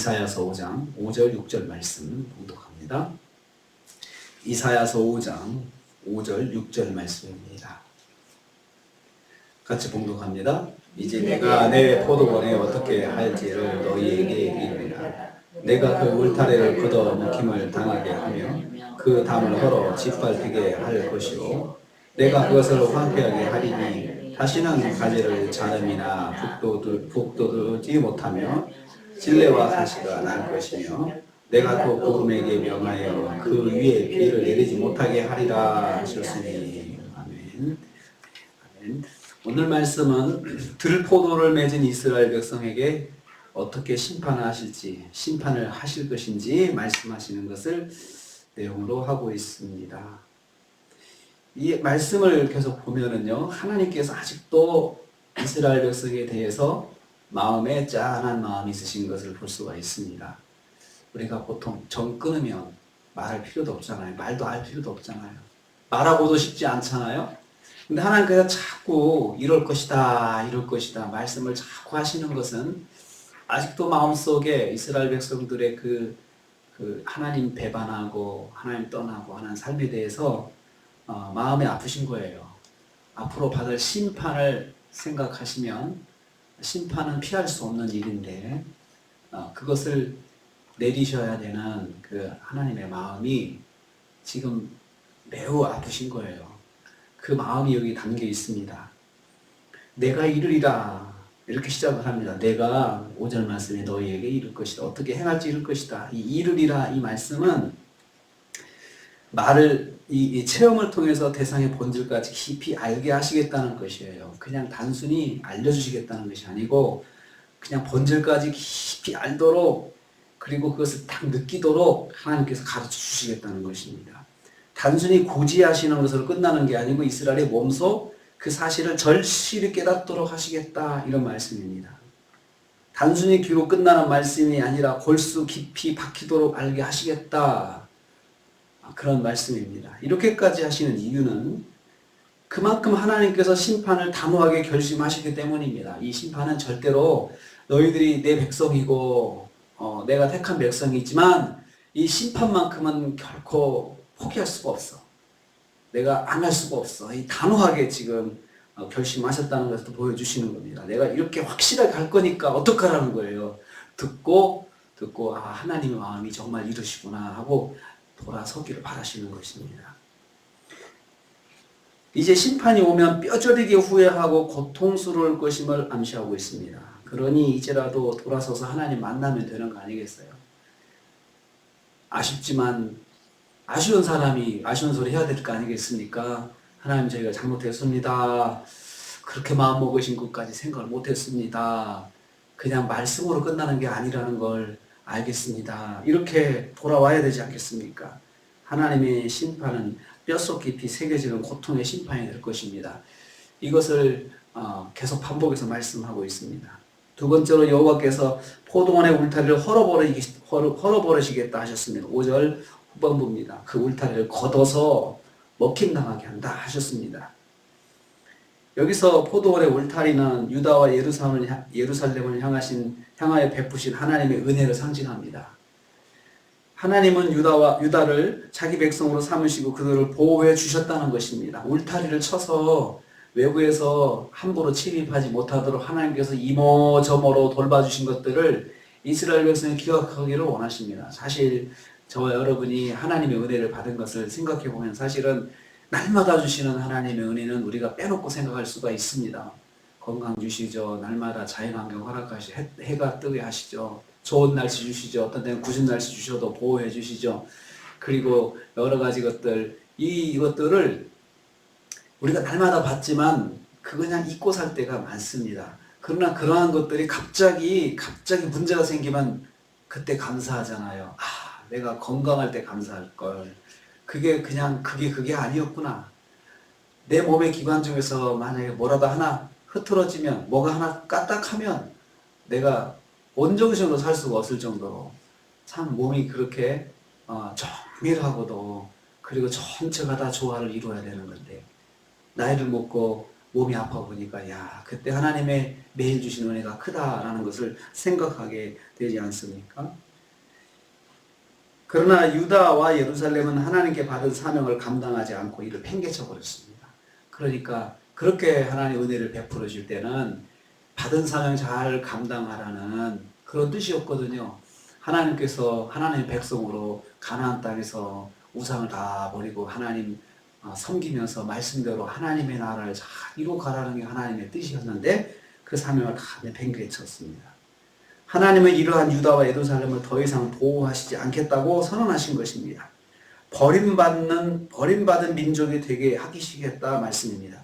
이사야서 5장 5절 6절 말씀 봉독합니다. 이사야서 5장 5절 6절 말씀입니다. 같이 봉독합니다. 이제 내가 내 포도원에 어떻게 할지를 너희에게 이르리라. 내가 그 울타리를 걷어 먹힘을 당하게 하며 그 담을 헐어 짓밟히게 할 것이요 내가 그것을 황폐하게 하리니 다시는 가지를 자름이나 북돋우지 못하며 진레와 가시가 날 것이며 내가 또 구름에게 명하여 그 위에 비를 내리지 못하게 하리라 하셨으니. 아멘. 아멘. 오늘 말씀은 들포도를 맺은 이스라엘 백성에게 어떻게 심판하실지, 심판을 하실 것인지 말씀하시는 것을 내용으로 하고 있습니다. 이 말씀을 계속 보면은요, 하나님께서 아직도 이스라엘 백성에 대해서 마음에 짠한 마음이 있으신 것을 볼 수가 있습니다. 우리가 보통 정 끊으면 말할 필요도 없잖아요. 말도 할 필요도 없잖아요. 말하고도 싶지 않잖아요. 근데 하나님께서 자꾸 이럴 것이다, 이럴 것이다 말씀을 자꾸 하시는 것은 아직도 마음속에 이스라엘 백성들의 그 하나님 배반하고 하나님 떠나고 하는 삶에 대해서 마음이 아프신 거예요. 앞으로 받을 심판을 생각하시면 심판은 피할 수 없는 일인데 그것을 내리셔야 되는 그 하나님의 마음이 지금 매우 아프신 거예요. 그 마음이 여기 담겨 있습니다. 내가 이르리라 이렇게 시작을 합니다. 내가 5절 말씀에 너희에게 이룰 것이다. 어떻게 행할지 이룰 것이다. 이 이르리라 이 말씀은 말을 이 체험을 통해서 대상의 본질까지 깊이 알게 하시겠다는 것이에요. 그냥 단순히 알려주시겠다는 것이 아니고 그냥 본질까지 깊이 알도록 그리고 그것을 딱 느끼도록 하나님께서 가르쳐 주시겠다는 것입니다. 단순히 고지하시는 것으로 끝나는 게 아니고 이스라엘의 몸소 그 사실을 절실히 깨닫도록 하시겠다 이런 말씀입니다. 단순히 귀로 끝나는 말씀이 아니라 골수 깊이 박히도록 알게 하시겠다. 그런 말씀입니다. 이렇게까지 하시는 이유는 그만큼 하나님께서 심판을 단호하게 결심하시기 때문입니다. 이 심판은 절대로 너희들이 내 백성이고 내가 택한 백성이지만 이 심판만큼은 결코 포기할 수가 없어. 내가 안 할 수가 없어. 이 단호하게 지금 결심하셨다는 것을 보여주시는 겁니다. 내가 이렇게 확실하게 갈 거니까 어떡하라는 거예요. 듣고 하나님의 마음이 정말 이러시구나 하고 돌아서기를 바라시는 것입니다. 이제 심판이 오면 뼈저리게 후회하고 고통스러울 것임을 암시하고 있습니다. 그러니 이제라도 돌아서서 하나님 만나면 되는 거 아니겠어요? 아쉽지만 아쉬운 사람이 아쉬운 소리 해야 될 거 아니겠습니까? 하나님 저희가 잘못했습니다. 그렇게 마음먹으신 것까지 생각을 못했습니다. 그냥 말씀으로 끝나는 게 아니라는 걸 알겠습니다. 이렇게 돌아와야 되지 않겠습니까? 하나님의 심판은 뼛속 깊이 새겨지는 고통의 심판이 될 것입니다. 이것을 계속 반복해서 말씀하고 있습니다. 두 번째로 여호와께서 포도원의 울타리를 헐어버리시겠다 하셨습니다. 5절 후반부입니다. 그 울타리를 걷어서 먹힘당하게 한다 하셨습니다. 여기서 포도원의 울타리는 유다와 예루살렘을 향하여 베푸신 하나님의 은혜를 상징합니다. 하나님은 유다를 자기 백성으로 삼으시고 그들을 보호해 주셨다는 것입니다. 울타리를 쳐서 외부에서 함부로 침입하지 못하도록 하나님께서 이모저모로 돌봐주신 것들을 이스라엘 백성이 기억하기를 원하십니다. 사실 저와 여러분이 하나님의 은혜를 받은 것을 생각해 보면 사실은 날마다 주시는 하나님의 은혜는 우리가 빼놓고 생각할 수가 있습니다. 건강 주시죠. 날마다 자연환경 허락하시죠. 해가 뜨게 하시죠. 좋은 날씨 주시죠. 어떤 때는 굳은 날씨 주셔도 보호해 주시죠. 그리고 여러 가지 것들, 이것들을 우리가 날마다 받지만 그냥 잊고 살 때가 많습니다. 그러나 그러한 것들이 갑자기 문제가 생기면 그때 감사하잖아요. 내가 건강할 때 감사할 걸. 그게 아니었구나. 내 몸의 기관 중에서 만약에 뭐라도 하나 흐트러지면, 뭐가 하나 까딱하면 내가 온정신으로 살 수가 없을 정도로 참 몸이 그렇게 정밀하고도 그리고 전체가 다 조화를 이루어야 되는 건데 나이를 먹고 몸이 아파 보니까 야, 그때 하나님의 매일 주신 은혜가 크다라는 것을 생각하게 되지 않습니까? 그러나 유다와 예루살렘은 하나님께 받은 사명을 감당하지 않고 이를 팽개쳐 버렸습니다. 그러니까 그렇게 하나님 은혜를 베풀어 줄 때는 받은 사명 잘 감당하라는 그런 뜻이었거든요. 하나님께서 하나님의 백성으로 가나안 땅에서 우상을 다 버리고 하나님 섬기면서 말씀대로 하나님의 나라를 잘 이루어가라는 게 하나님의 뜻이었는데 그 사명을 다 내팽개쳤습니다. 하나님은 이러한 유다와 예루살렘을 더 이상 보호하시지 않겠다고 선언하신 것입니다. 버림받은 민족이 되게 하시겠다 말씀입니다.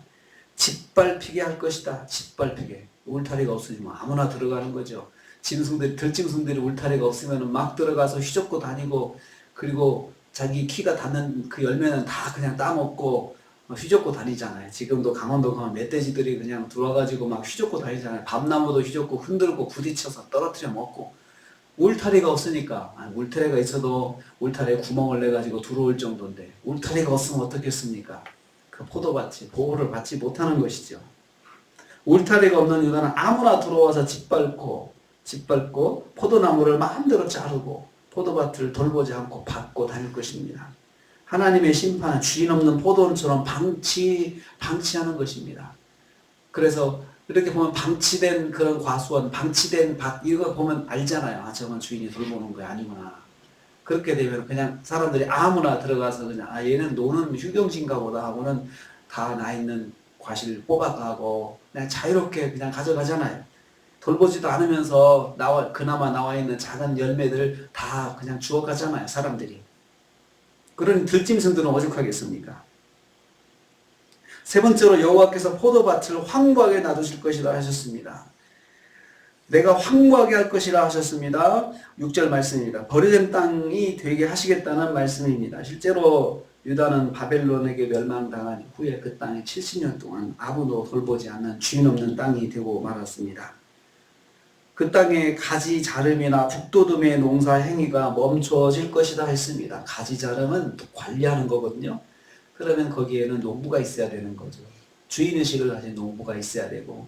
짓밟히게 할 것이다. 짓밟히게. 울타리가 없으면 아무나 들어가는 거죠. 들짐승들이 울타리가 없으면 막 들어가서 휘젓고 다니고, 그리고 자기 키가 닿는 그 열매는 다 그냥 따먹고 휘젓고 다니잖아요. 지금도 강원도 가면 멧돼지들이 그냥 들어와가지고 막 휘젓고 다니잖아요. 밤나무도 휘젓고 흔들고 부딪혀서 떨어뜨려 먹고. 울타리가 없으니까, 울타리가 있어도 울타리에 구멍을 내가지고 들어올 정도인데, 울타리가 없으면 어떻겠습니까? 그 포도밭이 보호를 받지 못하는 것이죠. 울타리가 없는 유다는 아무나 들어와서 짓밟고 포도나무를 마음대로 자르고 포도밭을 돌보지 않고 밟고 다닐 것입니다. 하나님의 심판은 주인 없는 포도원처럼 방치하는 것입니다. 그래서 이렇게 보면 방치된 그런 과수원, 방치된 밭, 이거 보면 알잖아요. 아, 저건 주인이 돌보는 거야, 아니구나. 그렇게 되면 그냥 사람들이 아무나 들어가서 그냥, 아, 얘는 노는 휴경지인가 보다 하고는 다 나 있는 과실 뽑아가고, 그냥 자유롭게 그냥 가져가잖아요. 돌보지도 않으면서 그나마 나와 있는 작은 열매들 다 그냥 주워가잖아요, 사람들이. 그런 들짐승들은 오죽하겠습니까? 세 번째로 여호와께서 포도밭을 황무하게 놔두실 것이라 하셨습니다. 내가 황무하게 할 것이라 하셨습니다. 6절 말씀입니다. 버려진 땅이 되게 하시겠다는 말씀입니다. 실제로 유다는 바벨론에게 멸망당한 후에 그 땅이 70년 동안 아무도 돌보지 않는 주인 없는 땅이 되고 말았습니다. 그 땅에 가지 자름이나 북돋움의 농사 행위가 멈춰질 것이다 했습니다. 가지 자름은 관리하는 거거든요. 그러면 거기에는 농부가 있어야 되는 거죠. 주인의식을 가진 농부가 있어야 되고,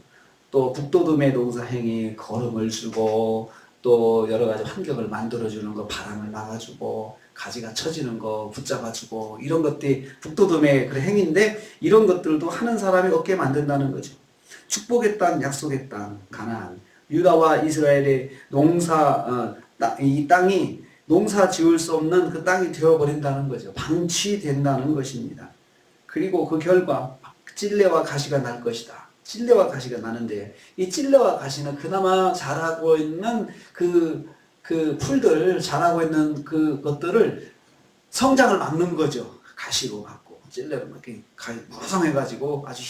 또 북돋움의 농사 행위, 거름을 주고, 또 여러 가지 환경을 만들어주는 거, 바람을 막아주고, 가지가 처지는 거 붙잡아주고, 이런 것들이 북돋움의 그런 행위인데, 이런 것들도 하는 사람이 없게 만든다는 거죠. 축복의 땅, 약속의 땅, 가나안. 유다와 이스라엘의 이 땅이 농사 지을 수 없는 그 땅이 되어버린다는 거죠. 방치된다는 것입니다. 그리고 그 결과 찔레와 가시가 날 것이다. 찔레와 가시가 나는데, 이 찔레와 가시는 그나마 자라고 있는 그 풀들, 자라고 있는 그것들을 성장을 막는 거죠. 가시로 막고, 찔레로 이렇게 무성해가지고 아주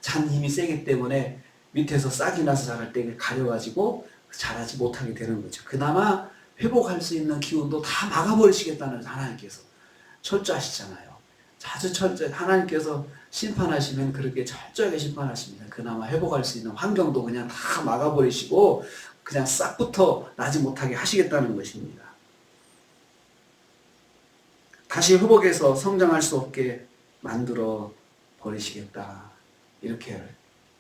잔 힘이 세기 때문에 밑에서 싹이 나서 자랄 때 가려가지고 자라지 못하게 되는 거죠. 그나마 회복할 수 있는 기운도 다 막아버리시겠다는 하나님께서 철저하시잖아요. 아주 철저히 하나님께서 심판하시면 그렇게 철저하게 심판하십니다. 그나마 회복할 수 있는 환경도 그냥 다 막아버리시고 그냥 싹부터 나지 못하게 하시겠다는 것입니다. 다시 회복해서 성장할 수 없게 만들어 버리시겠다. 이렇게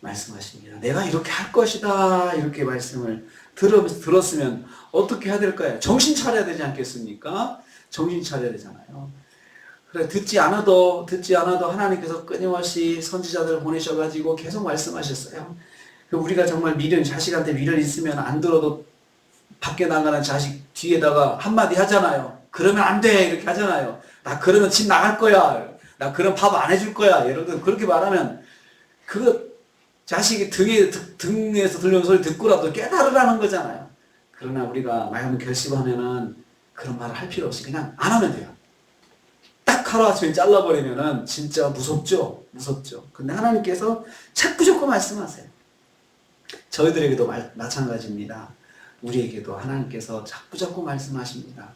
말씀하십니다. 내가 이렇게 할 것이다. 이렇게 말씀을 들었으면 어떻게 해야 될까요? 정신 차려야 되지 않겠습니까? 정신 차려야 되잖아요. 그래, 듣지 않아도 하나님께서 끊임없이 선지자들을 보내셔가지고 계속 말씀하셨어요. 우리가 정말 자식한테 미련 있으면 안 들어도 밖에 나가는 자식 뒤에다가 한마디 하잖아요. 그러면 안 돼. 이렇게 하잖아요. 나 그러면 집 나갈 거야. 나 그럼 밥 안 해줄 거야. 여러분, 그렇게 말하면 자식이 등에서 들려오는 소리 듣고라도 깨달으라는 거잖아요. 그러나 우리가 마음 결심하면은 그런 말을 할 필요 없이 그냥 안 하면 돼요. 딱 하루아침에 잘라버리면은 진짜 무섭죠? 근데 하나님께서 자꾸 말씀하세요. 저희들에게도 마찬가지입니다. 우리에게도 하나님께서 자꾸 말씀하십니다.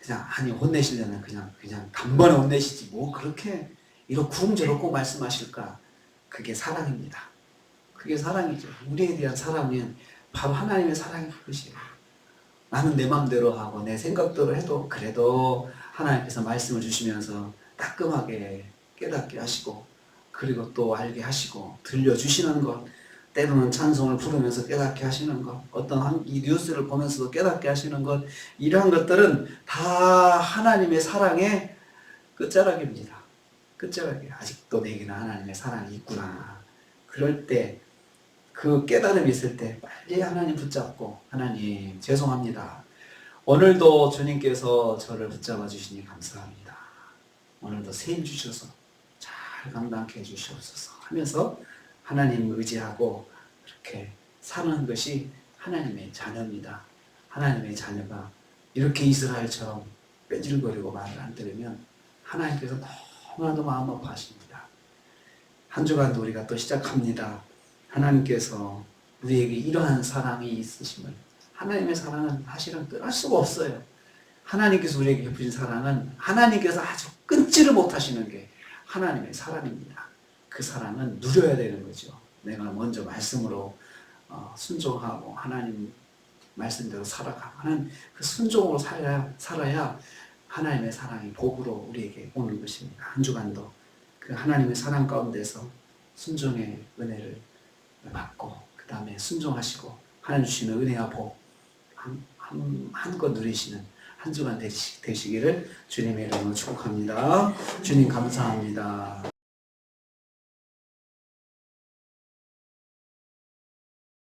그냥, 혼내시려면 그냥 단번에 혼내시지. 뭐 그렇게 이렇게 구름저렇고 말씀하실까? 그게 사랑입니다. 그게 사랑이죠. 우리에 대한 사랑은 바로 하나님의 사랑이 그것이에요. 나는 내 맘대로 하고 내 생각대로 해도 그래도 하나님께서 말씀을 주시면서 따끔하게 깨닫게 하시고 그리고 또 알게 하시고 들려주시는 것, 때로는 찬송을 부르면서 깨닫게 하시는 것, 어떤 이 뉴스를 보면서도 깨닫게 하시는 것, 이러한 것들은 다 하나님의 사랑의 끝자락입니다. 끝자락이에요. 아직도 내게는 하나님의 사랑이 있구나. 그럴 때, 그 깨달음이 있을 때 빨리 하나님 붙잡고, 하나님 죄송합니다. 오늘도 주님께서 저를 붙잡아 주시니 감사합니다. 오늘도 세임 주셔서 잘 감당케 해주시옵소서 하면서 하나님 의지하고 그렇게 사는 것이 하나님의 자녀입니다. 하나님의 자녀가 이렇게 이스라엘처럼 빼질거리고 말을 안 들으면 하나님께서 너무나도 마음 아파하십니다. 한 주간도 우리가 또 시작합니다. 하나님께서 우리에게 이러한 사랑이 있으심을, 하나님의 사랑은 사실은 떠날 수가 없어요. 하나님께서 우리에게 베푸신 사랑은 하나님께서 아주 끊지를 못하시는 게 하나님의 사랑입니다. 그 사랑은 누려야 되는 거죠. 내가 먼저 말씀으로 순종하고 하나님 말씀대로 살아가고 하는 그 순종으로 살아야 하나님의 사랑이 복으로 우리에게 오는 것입니다. 한 주간도 그 하나님의 사랑 가운데서 순종의 은혜를 받고 그 다음에 순종하시고 하나님 주시는 은혜와 복 한껏 누리시는 한 주간 되시기를 주님의 이름으로 축복합니다. 주님 감사합니다.